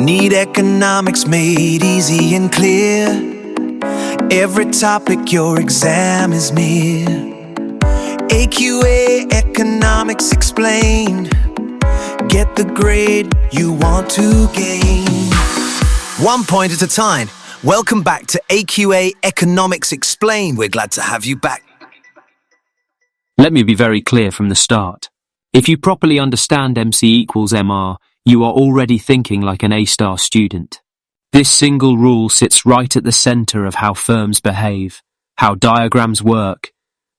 Need economics made easy and clear. Every topic your exam is near. AQA Economics Explained. Get the grade you want to gain. 1 point at a time. Welcome back to AQA Economics Explained. We're glad to have you back. Let me be very clear from the start. If you properly understand MC equals MR, you are already thinking like an A-star student. This single rule sits right at the center of how firms behave, how diagrams work,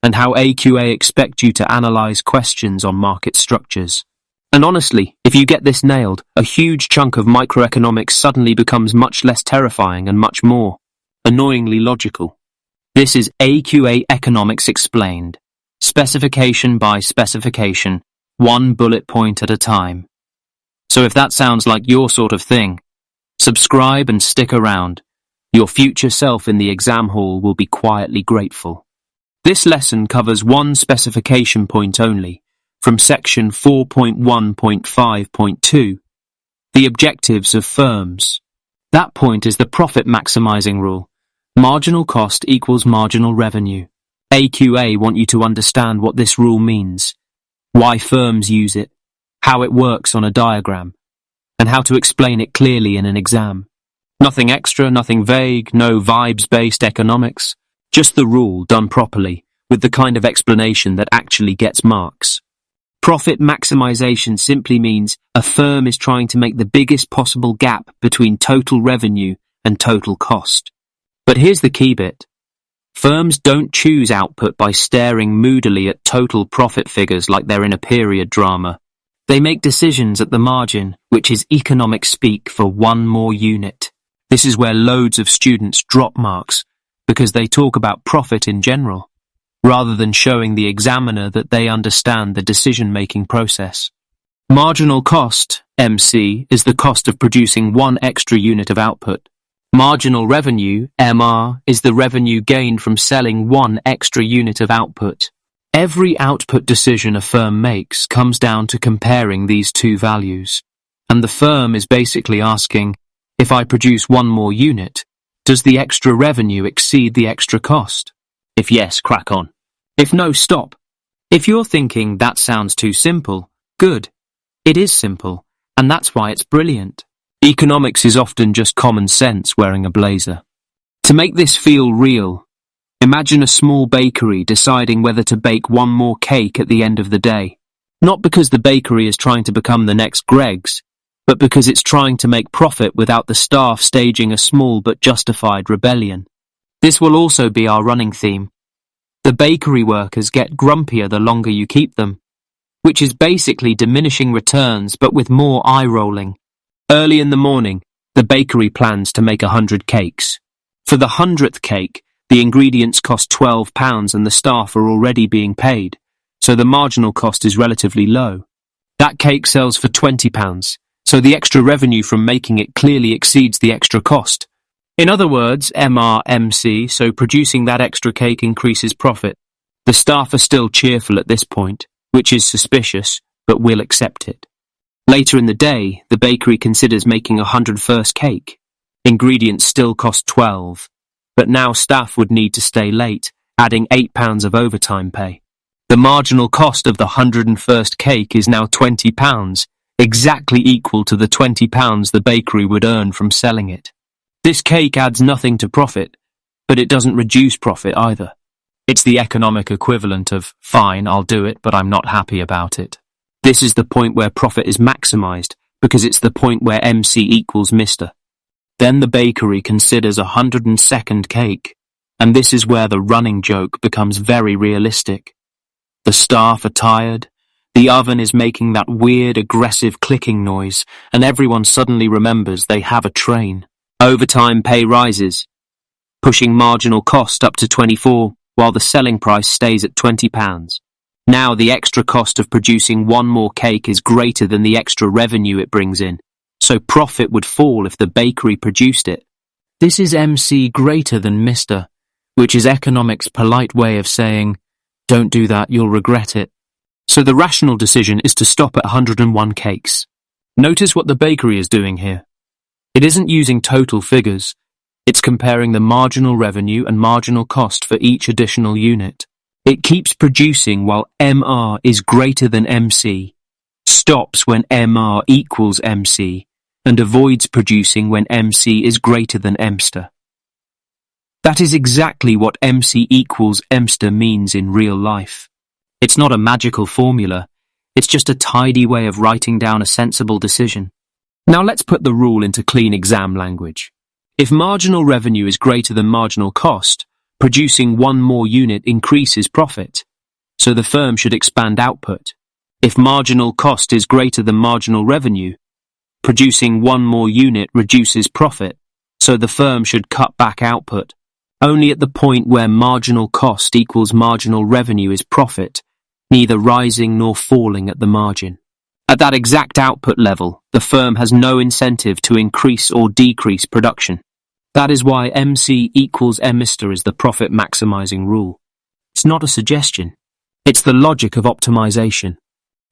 and how AQA expect you to analyze questions on market structures. And honestly, if you get this nailed, a huge chunk of microeconomics suddenly becomes much less terrifying and much more annoyingly logical. This is AQA Economics Explained. Specification by specification, one bullet point at a time. So if that sounds like your sort of thing, subscribe and stick around. Your future self in the exam hall will be quietly grateful. This lesson covers one specification point only, from section 4.1.5.2, the objectives of firms. That point is the profit-maximising rule. Marginal cost equals marginal revenue. AQA want you to understand what this rule means, why firms use it, how it works on a diagram, and how to explain it clearly in an exam. Nothing extra, nothing vague, no vibes-based economics, just the rule done properly, with the kind of explanation that actually gets marks. Profit maximisation simply means a firm is trying to make the biggest possible gap between total revenue and total cost. But here's the key bit. Firms don't choose output by staring moodily at total profit figures like they're in a period drama. They make decisions at the margin, which is economic speak for one more unit. This is where loads of students drop marks, because they talk about profit in general, rather than showing the examiner that they understand the decision-making process. Marginal cost, MC, is the cost of producing one extra unit of output. Marginal revenue, MR, is the revenue gained from selling one extra unit of output. Every output decision a firm makes comes down to comparing these two values. And the firm is basically asking, if I produce one more unit, does the extra revenue exceed the extra cost? If yes, crack on. If no, stop. If you're thinking that sounds too simple, good. It is simple, and that's why it's brilliant. Economics is often just common sense wearing a blazer. To make this feel real, imagine a small bakery deciding whether to bake one more cake at the end of the day. Not because the bakery is trying to become the next Greggs, but because it's trying to make profit without the staff staging a small but justified rebellion. This will also be our running theme. The bakery workers get grumpier the longer you keep them, which is basically diminishing returns but with more eye-rolling. Early in the morning, the bakery plans to make 100 cakes. For the 100th cake, the ingredients cost £12 and the staff are already being paid, so the marginal cost is relatively low. That cake sells for £20, so the extra revenue from making it clearly exceeds the extra cost. In other words, MR/MC, so producing that extra cake increases profit. The staff are still cheerful at this point, which is suspicious, but will accept it. Later in the day, the bakery considers making a 101st cake. Ingredients still cost £12, but now staff would need to stay late, adding £8 of overtime pay. The marginal cost of the 101st cake is now £20, exactly equal to the £20 the bakery would earn from selling it. This cake adds nothing to profit, but it doesn't reduce profit either. It's the economic equivalent of, fine, I'll do it, but I'm not happy about it. This is the point where profit is maximised, because it's the point where MC equals Mr. Then the bakery considers a 102nd cake, and this is where the running joke becomes very realistic. The staff are tired, the oven is making that weird aggressive clicking noise, and everyone suddenly remembers they have a train. Overtime pay rises, pushing marginal cost up to 24, while the selling price stays at £20. Now the extra cost of producing one more cake is greater than the extra revenue it brings in, so profit would fall if the bakery produced it. This is MC greater than Mr., which is economics' polite way of saying, don't do that, you'll regret it. So the rational decision is to stop at 101 cakes. Notice what the bakery is doing here. It isn't using total figures. It's comparing the marginal revenue and marginal cost for each additional unit. It keeps producing while MR is greater than MC, stops when MR equals MC, and avoids producing when MC is greater than EMSTER. That is exactly what MC equals EMSTER means in real life. It's not a magical formula, it's just a tidy way of writing down a sensible decision. Now let's put the rule into clean exam language. If marginal revenue is greater than marginal cost, producing one more unit increases profit, so the firm should expand output. If marginal cost is greater than marginal revenue, producing one more unit reduces profit, so the firm should cut back output. Only at the point where marginal cost equals marginal revenue is profit, neither rising nor falling at the margin. At that exact output level, the firm has no incentive to increase or decrease production. That is why MC equals EMSTER is the profit-maximizing rule. It's not a suggestion. It's the logic of optimization.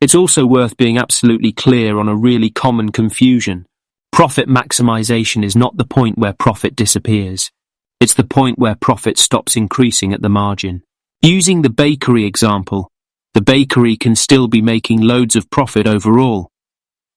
It's also worth being absolutely clear on a really common confusion. Profit-maximization is not the point where profit disappears. It's the point where profit stops increasing at the margin. Using the bakery example, the bakery can still be making loads of profit overall.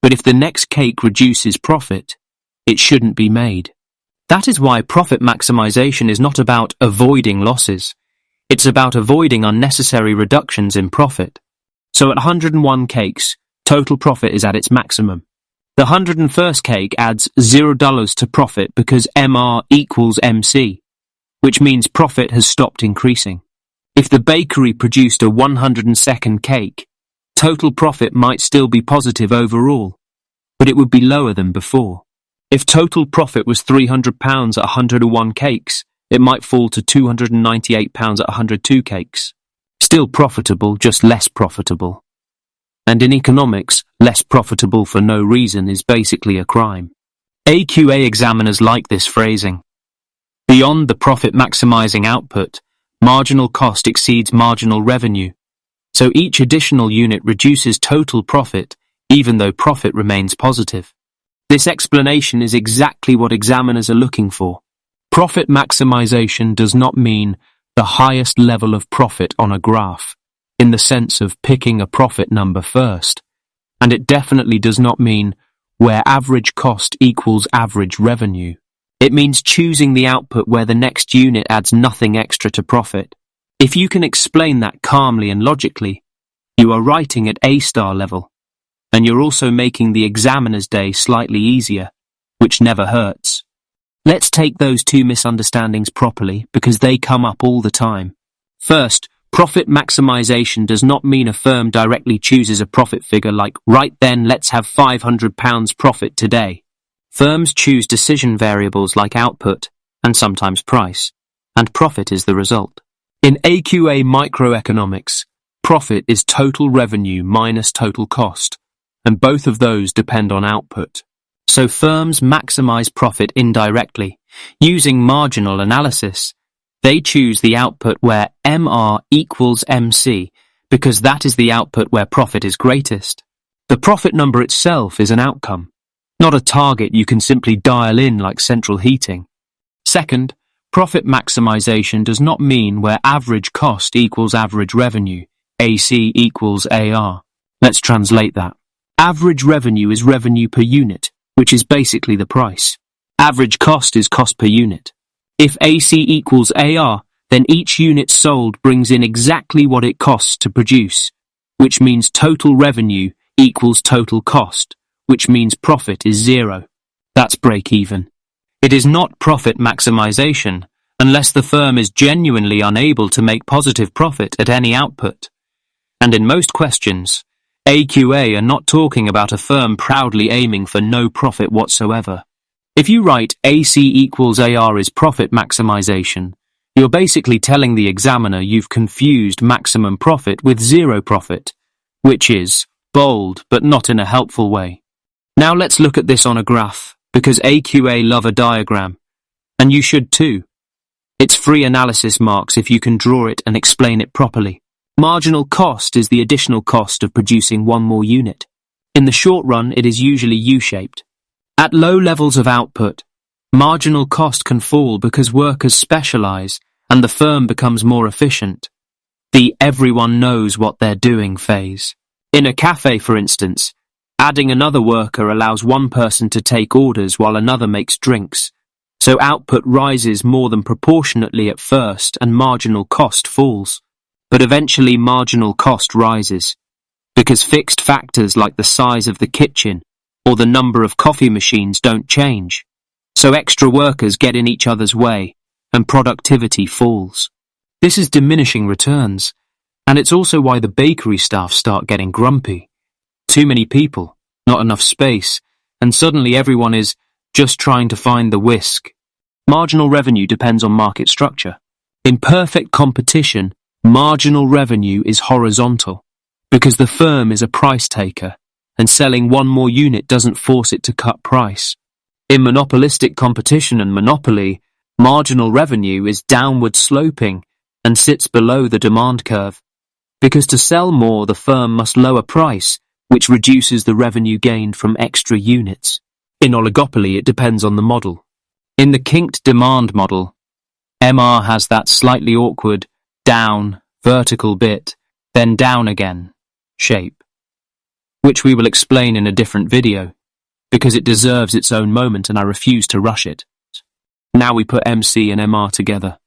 But if the next cake reduces profit, it shouldn't be made. That is why profit maximization is not about avoiding losses. It's about avoiding unnecessary reductions in profit. So at 101 cakes, total profit is at its maximum. The 101st cake adds $0 to profit because MR equals MC, which means profit has stopped increasing. If the bakery produced a 102nd cake, total profit might still be positive overall, but it would be lower than before. If total profit was £300 at 101 cakes, it might fall to £298 at 102 cakes. Still profitable, just less profitable. And in economics, less profitable for no reason is basically a crime. AQA examiners like this phrasing. Beyond the profit-maximizing output, marginal cost exceeds marginal revenue, so each additional unit reduces total profit, even though profit remains positive. This explanation is exactly what examiners are looking for. Profit maximization does not mean the highest level of profit on a graph, in the sense of picking a profit number first, and it definitely does not mean where average cost equals average revenue. It means choosing the output where the next unit adds nothing extra to profit. If you can explain that calmly and logically, you are writing at A-star level, and you're also making the examiner's day slightly easier, which never hurts. Let's take those two misunderstandings properly because they come up all the time. First, profit maximization does not mean a firm directly chooses a profit figure like, right then, let's have £500 profit today. Firms choose decision variables like output and sometimes price, and profit is the result. In AQA microeconomics, profit is total revenue minus total cost, and both of those depend on output. So firms maximize profit indirectly. Using marginal analysis, they choose the output where MR equals MC, because that is the output where profit is greatest. The profit number itself is an outcome, not a target you can simply dial in like central heating. Second, profit maximization does not mean where average cost equals average revenue, AC equals AR. Let's translate that. Average revenue is revenue per unit, which is basically the price. Average cost is cost per unit. If AC equals AR, then each unit sold brings in exactly what it costs to produce, which means total revenue equals total cost, which means profit is zero. That's break even. It is not profit maximization unless the firm is genuinely unable to make positive profit at any output. And in most questions, AQA are not talking about a firm proudly aiming for no profit whatsoever. If you write AC equals AR is profit maximization, you're basically telling the examiner you've confused maximum profit with zero profit, which is bold but not in a helpful way. Now let's look at this on a graph, because AQA love a diagram, and you should too. It's free analysis marks if you can draw it and explain it properly. Marginal cost is the additional cost of producing one more unit. In the short run, it is usually U-shaped. At low levels of output, marginal cost can fall because workers specialize and the firm becomes more efficient. The everyone knows what they're doing phase. In a cafe, for instance, adding another worker allows one person to take orders while another makes drinks, so output rises more than proportionately at first and marginal cost falls. But eventually marginal cost rises, because fixed factors like the size of the kitchen or the number of coffee machines don't change, so extra workers get in each other's way and productivity falls. This is diminishing returns, and it's also why the bakery staff start getting grumpy. Too many people, not enough space, and suddenly everyone is just trying to find the whisk. Marginal revenue depends on market structure. In perfect competition, marginal revenue is horizontal, because the firm is a price taker, and selling one more unit doesn't force it to cut price. In monopolistic competition and monopoly, marginal revenue is downward sloping and sits below the demand curve, because to sell more the firm must lower price, which reduces the revenue gained from extra units. In oligopoly, it depends on the model. In the kinked demand model, MR has that slightly awkward down, vertical bit, then down again shape, which we will explain in a different video, because it deserves its own moment and I refuse to rush it. Now we put MC and MR together.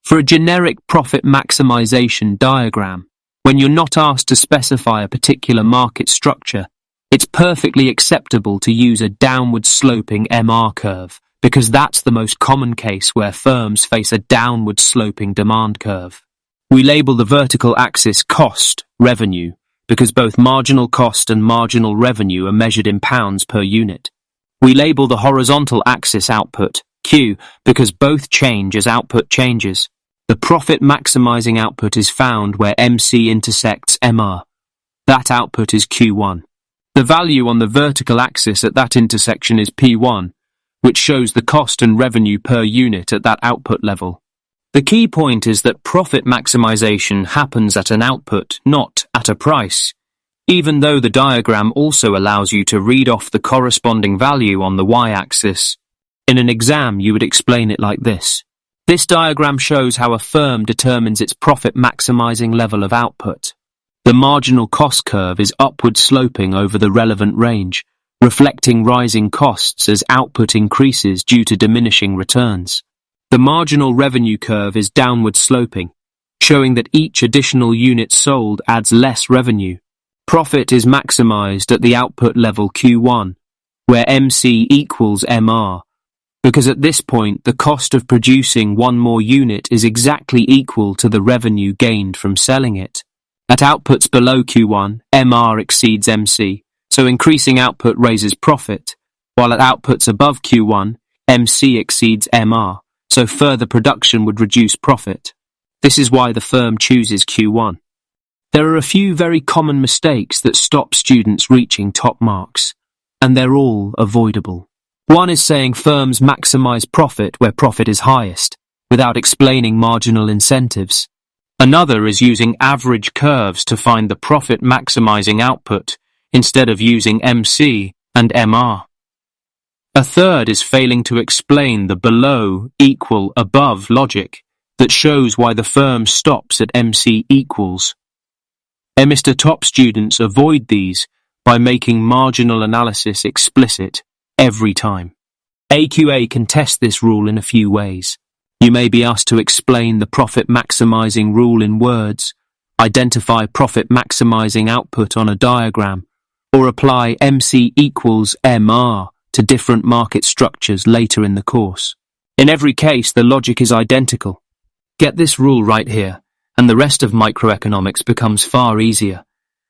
For a generic profit maximization diagram, when you're not asked to specify a particular market structure, it's perfectly acceptable to use a downward sloping MR curve, because that's the most common case where firms face a downward sloping demand curve. We label the vertical axis cost, revenue, because both marginal cost and marginal revenue are measured in pounds per unit. We label the horizontal axis output, Q, because both change as output changes. The profit-maximizing output is found where MC intersects MR. That output is Q1. The value on the vertical axis at that intersection is P1, which shows the cost and revenue per unit at that output level. The key point is that profit maximization happens at an output, not at a price, even though the diagram also allows you to read off the corresponding value on the y-axis. In an exam, you would explain it like this. This diagram shows how a firm determines its profit-maximizing level of output. The marginal cost curve is upward sloping over the relevant range, reflecting rising costs as output increases due to diminishing returns. The marginal revenue curve is downward sloping, showing that each additional unit sold adds less revenue. Profit is maximized at the output level Q1, where MC equals MR, because at this point the cost of producing one more unit is exactly equal to the revenue gained from selling it. At outputs below Q1, MR exceeds MC, so increasing output raises profit, while at outputs above Q1, MC exceeds MR, so further production would reduce profit. This is why the firm chooses Q1. There are a few very common mistakes that stop students reaching top marks, and they're all avoidable. One is saying firms maximize profit where profit is highest, without explaining marginal incentives. Another is using average curves to find the profit-maximizing output, instead of using MC and MR. A third is failing to explain the below, equal, above logic that shows why the firm stops at MC equals. Mr. Top students avoid these by making marginal analysis explicit every time. AQA can test this rule in a few ways. You may be asked to explain the profit-maximizing rule in words, identify profit-maximizing output on a diagram, or apply MC equals MR to different market structures later in the course. In every case, the logic is identical. Get this rule right here, and the rest of microeconomics becomes far easier,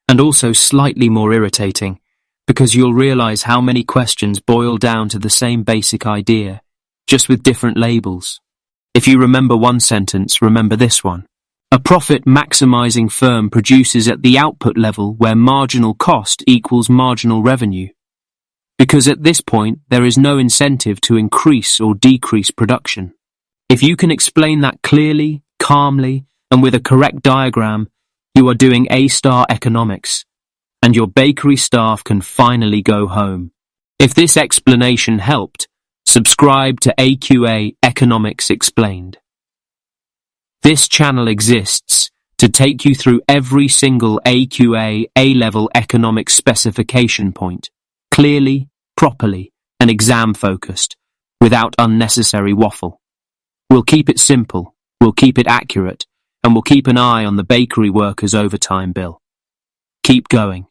and also slightly more irritating, because you'll realize how many questions boil down to the same basic idea, just with different labels. If you remember one sentence, remember this one. A profit-maximizing firm produces at the output level where marginal cost equals marginal revenue. Because at this point, there is no incentive to increase or decrease production. If you can explain that clearly, calmly, and with a correct diagram, you are doing A-star economics, and your bakery staff can finally go home. If this explanation helped, subscribe to AQA Economics Explained. This channel exists to take you through every single AQA A-Level Economics specification point, clearly, properly, and exam-focused, without unnecessary waffle. We'll keep it simple, we'll keep it accurate, and we'll keep an eye on the bakery workers' overtime bill. Keep going.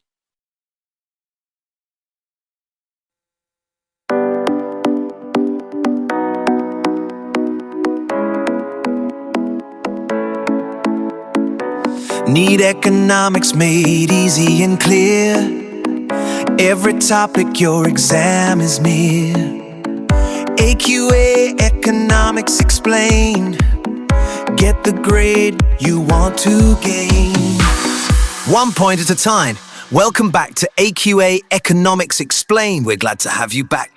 Need economics made easy and clear. Every topic your exam is near. AQA Economics Explained. Get the grade you want to gain. 1 point at a time. Welcome back to AQA Economics Explained. We're glad to have you back.